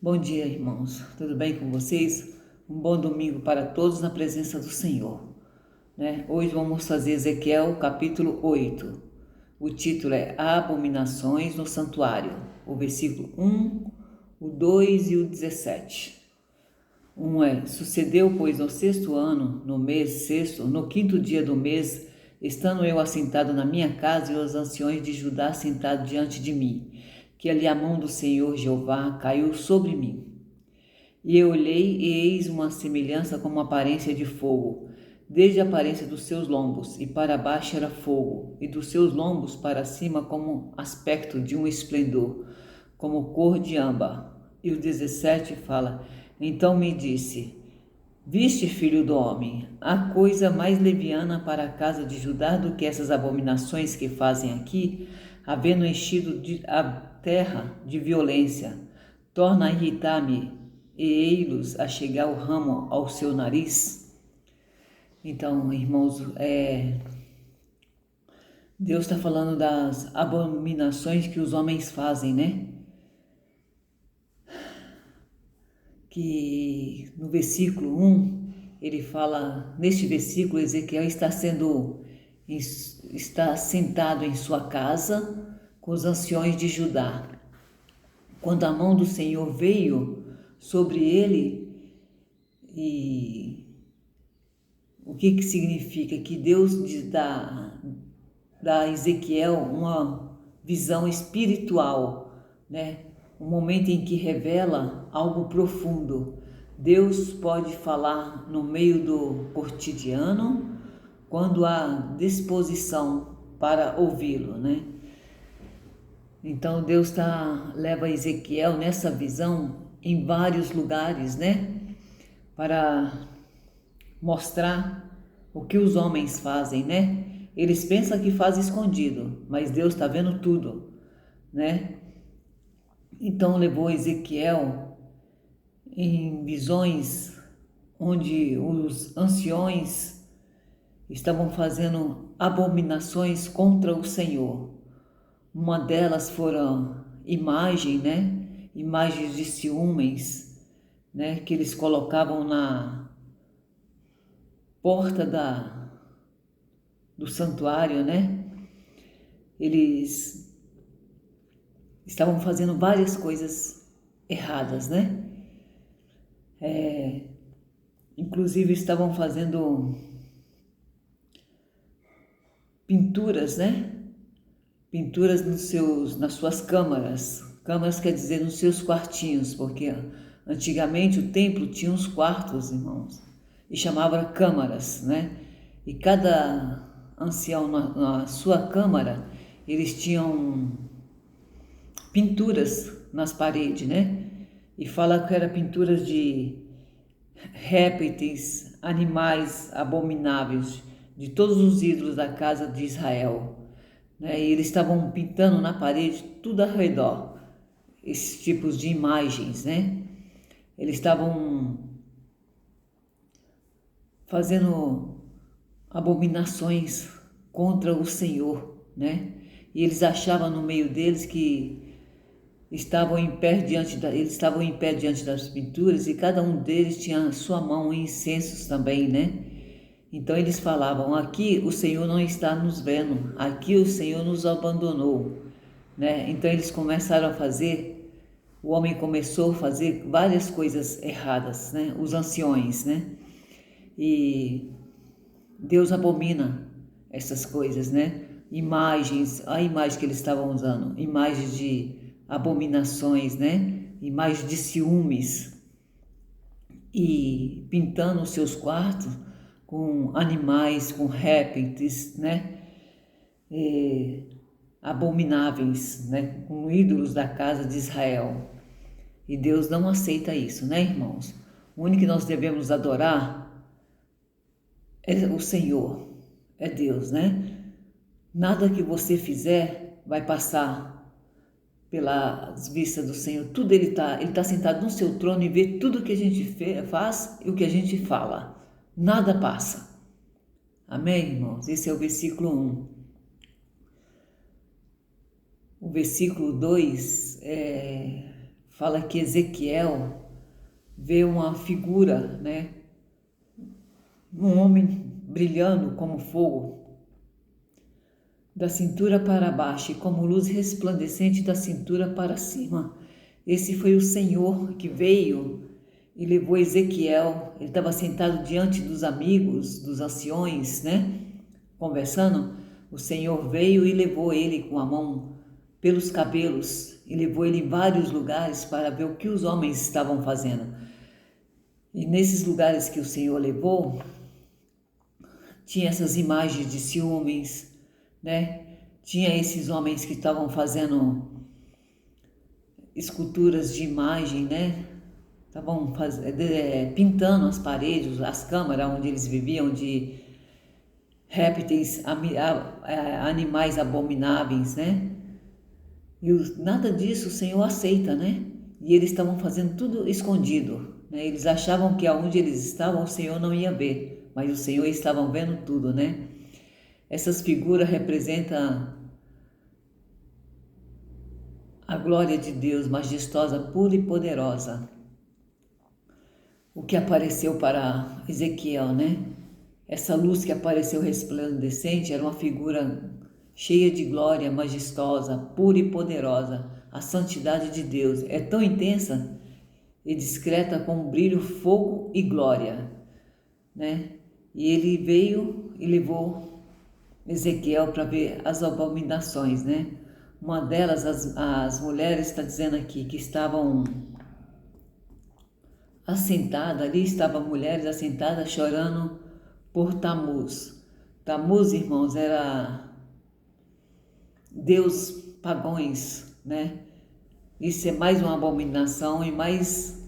Bom dia, irmãos. Tudo bem com vocês? Um bom domingo para todos na presença do Senhor, né? Hoje vamos fazer Ezequiel capítulo 8. O título é Abominações no Santuário. O versículo 1, o 2 e o 17. Sucedeu, pois, no sexto ano, no mês sexto, no quinto dia do mês, estando eu assentado na minha casa e os anciões de Judá sentados diante de mim, que ali a mão do Senhor Jeová caiu sobre mim. E eu olhei, e eis uma semelhança como aparência de fogo, desde a aparência dos seus lombos, e para baixo era fogo, e dos seus lombos para cima como aspecto de um esplendor, como cor de âmbar. E o 17 fala: Então me disse: Viste, filho do homem, há coisa mais leviana para a casa de Judá do que essas abominações que fazem aqui, havendo enchido a terra de violência. Torna a irritar-me, e ei-los a chegar o ramo ao seu nariz. Então, irmãos, Deus está falando das abominações que os homens fazem, né? Que no versículo 1, ele fala, neste versículo, Ezequiel está sentado em sua casa com os anciões de Judá. Quando a mão do Senhor veio sobre ele, e o que significa? Que Deus dá a Ezequiel uma visão espiritual, né? Um momento em que revela algo profundo. Deus pode falar no meio do cotidiano quando há disposição para ouvi-lo, né? Então Deus leva Ezequiel nessa visão em vários lugares, né? Para mostrar o que os homens fazem, né? Eles pensam que fazem escondido, mas Deus está vendo tudo, né? Então levou Ezequiel em visões onde os anciões estavam fazendo abominações contra o Senhor. Uma delas foram imagens de ciúmes, né? Que eles colocavam na porta do santuário, né? Eles estavam fazendo várias coisas erradas, né? Inclusive estavam fazendo pinturas, né? Pinturas nas suas câmaras. Câmaras quer dizer nos seus quartinhos, porque antigamente o templo tinha uns quartos, irmãos, e chamava câmaras, né? E cada ancião na sua câmara, eles tinham pinturas nas paredes, né? E fala que eram pinturas de répteis, animais abomináveis, de todos os ídolos da casa de Israel, né? E eles estavam pintando na parede tudo ao redor, esses tipos de imagens, né? Eles estavam fazendo abominações contra o Senhor, né? E eles achavam no meio deles que eles estavam em pé diante das pinturas, e cada um deles tinha sua mão em incensos também, né? Então eles falavam: aqui o Senhor não está nos vendo, aqui o Senhor nos abandonou, né? Então eles começaram a fazer, o homem começou a fazer várias coisas erradas, né? Os anciões, né? E Deus abomina essas coisas, né? A imagem que eles estavam usando, imagens de abominações, né? Imagens de ciúmes, e pintando os seus quartos com animais, com répteis, né? Abomináveis, né? Com ídolos da casa de Israel. E Deus não aceita isso, né, irmãos? O único que nós devemos adorar é o Senhor, é Deus, né? Nada que você fizer vai passar pelas vistas do Senhor. Tudo ele tá sentado no seu trono e vê tudo que a gente faz e o que a gente fala. Nada passa. Amém, irmãos? Esse é o versículo 1. O versículo 2 fala que Ezequiel vê uma figura, né? Um homem brilhando como fogo, da cintura para baixo e como luz resplandecente da cintura para cima. Esse foi o Senhor que veio e levou Ezequiel. Ele estava sentado diante dos amigos, dos anciões, né? Conversando. O Senhor veio e levou ele com a mão pelos cabelos e levou ele em vários lugares para ver o que os homens estavam fazendo. E nesses lugares que o Senhor levou, tinha essas imagens de ciúmes, né? Tinha esses homens que estavam fazendo esculturas de imagem, né? Estavam pintando as paredes, as câmaras onde eles viviam de répteis, animais abomináveis, né? E nada disso o Senhor aceita, né? E eles estavam fazendo tudo escondido, né? Eles achavam que aonde eles estavam o Senhor não ia ver, mas o Senhor estava vendo tudo, né? Essas figuras representam a glória de Deus, majestosa, pura e poderosa. O que apareceu para Ezequiel, né? Essa luz que apareceu resplandecente era uma figura cheia de glória, majestosa, pura e poderosa. A santidade de Deus é tão intensa e discreta como brilho, fogo e glória, né? E ele veio e levou Ezequiel para ver as abominações, né? Uma delas, as mulheres, está dizendo aqui, que estavam assentadas, ali estavam mulheres assentadas chorando por Tamuz. Tamuz, irmãos, era Deus pagões, né? Isso é mais uma abominação e mais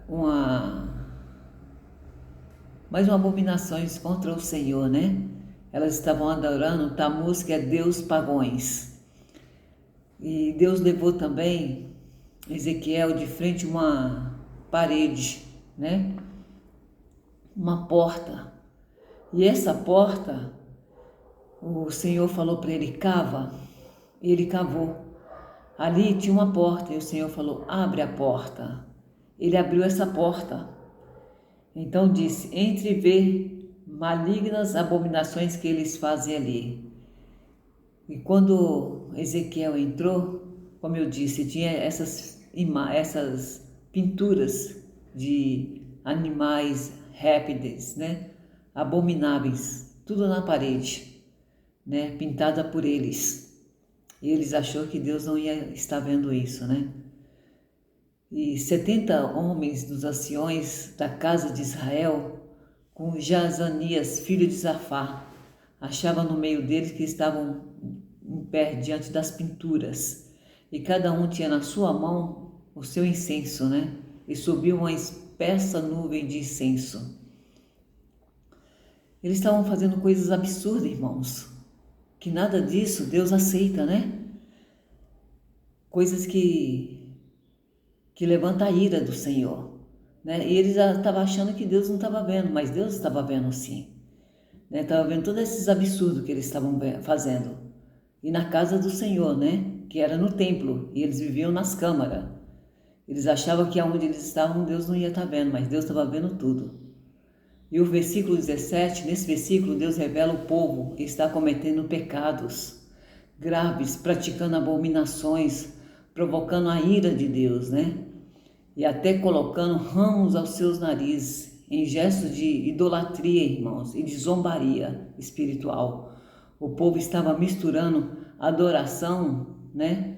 uma abominação contra o Senhor, né? Elas estavam adorando Tamuz, que é Deus pagões. E Deus levou também Ezequiel de frente a uma parede, né? Uma porta. E essa porta, o Senhor falou para ele, cava. E ele cavou. Ali tinha uma porta e o Senhor falou, abre a porta. Ele abriu essa porta. Então disse, entre e vê malignas abominações que eles fazem ali. E quando Ezequiel entrou, como eu disse, tinha essas pinturas de animais, répteis, né? Abomináveis, tudo na parede, né? Pintada por eles. E eles achou que Deus não ia estar vendo isso, né? E 70 homens dos anciões da casa de Israel, com Jazanias, filho de Safá, achavam no meio deles que estavam em pé diante das pinturas. E cada um tinha na sua mão o seu incenso, né? E subiu uma espessa nuvem de incenso. Eles estavam fazendo coisas absurdas, irmãos. Que nada disso Deus aceita, né? Coisas que levanta a ira do Senhor, né? E eles estavam achando que Deus não estava vendo, mas Deus estava vendo sim, né? Estava vendo todos esses absurdos que eles estavam fazendo. E na casa do Senhor, né? Que era no templo, e eles viviam nas câmaras. Eles achavam que aonde eles estavam Deus não ia estar vendo, mas Deus estava vendo tudo. E o versículo 17, nesse versículo Deus revela o povo que está cometendo pecados graves, praticando abominações, provocando a ira de Deus, né? E até colocando ramos aos seus narizes, em gesto de idolatria, irmãos, e de zombaria espiritual. O povo estava misturando adoração, né?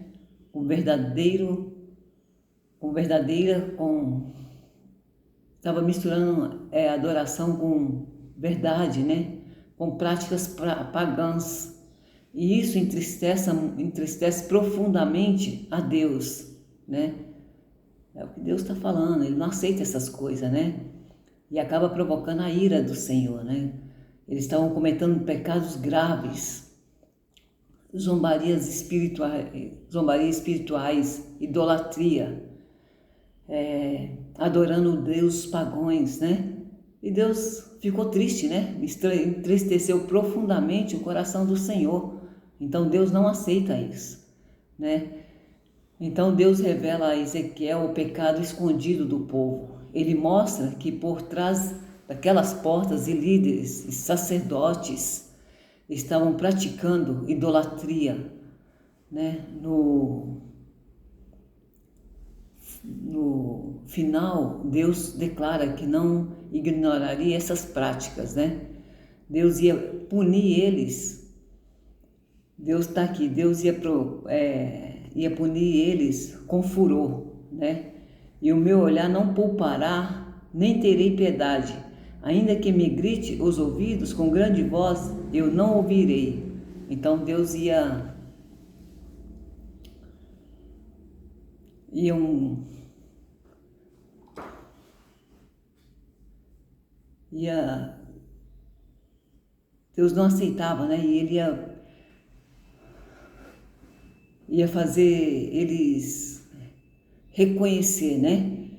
Estava misturando adoração com verdade, né? Com práticas pagãs. E isso entristece profundamente a Deus, né? É o que Deus está falando, Ele não aceita essas coisas, né? E acaba provocando a ira do Senhor, né? Eles estavam cometendo pecados graves, zombarias espirituais, idolatria, adorando deuses pagões, né? E Deus ficou triste, né? Entristeceu profundamente o coração do Senhor. Então Deus não aceita isso, né? Então Deus revela a Ezequiel o pecado escondido do povo. Ele mostra que por trás daquelas portas e líderes e sacerdotes estavam praticando idolatria, né? No final, Deus declara que não ignoraria essas práticas, né? Deus ia punir eles. Deus está aqui. Deus ia punir eles com furor, né? E o meu olhar não poupará, nem terei piedade. Ainda que me grite os ouvidos com grande voz, eu não ouvirei. Então Deus ia Deus não aceitava, né? E ele ia fazer eles reconhecer, né?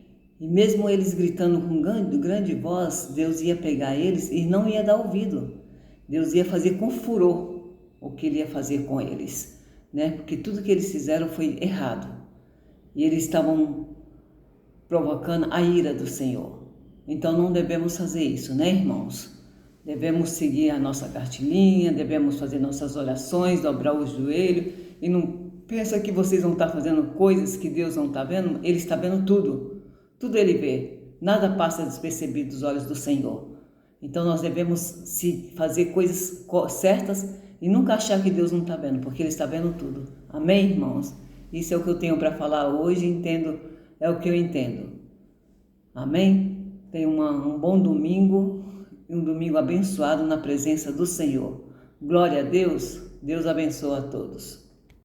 E mesmo eles gritando com grande voz, Deus ia pegar eles e não ia dar ouvido. Deus ia fazer com furor o que ele ia fazer com eles, né? Porque tudo que eles fizeram foi errado. E eles estavam provocando a ira do Senhor. Então não devemos fazer isso, né, irmãos? Devemos seguir a nossa cartilinha, devemos fazer nossas orações, dobrar o joelho e não pensa que vocês vão estar fazendo coisas que Deus não está vendo. Ele está vendo tudo, tudo Ele vê, nada passa despercebido dos olhos do Senhor. Então nós devemos se fazer coisas certas e nunca achar que Deus não está vendo, porque Ele está vendo tudo. Amém, irmãos? Isso é o que eu tenho para falar hoje, é o que eu entendo. Amém? Tenha um bom domingo e um domingo abençoado na presença do Senhor. Glória a Deus, Deus abençoa a todos.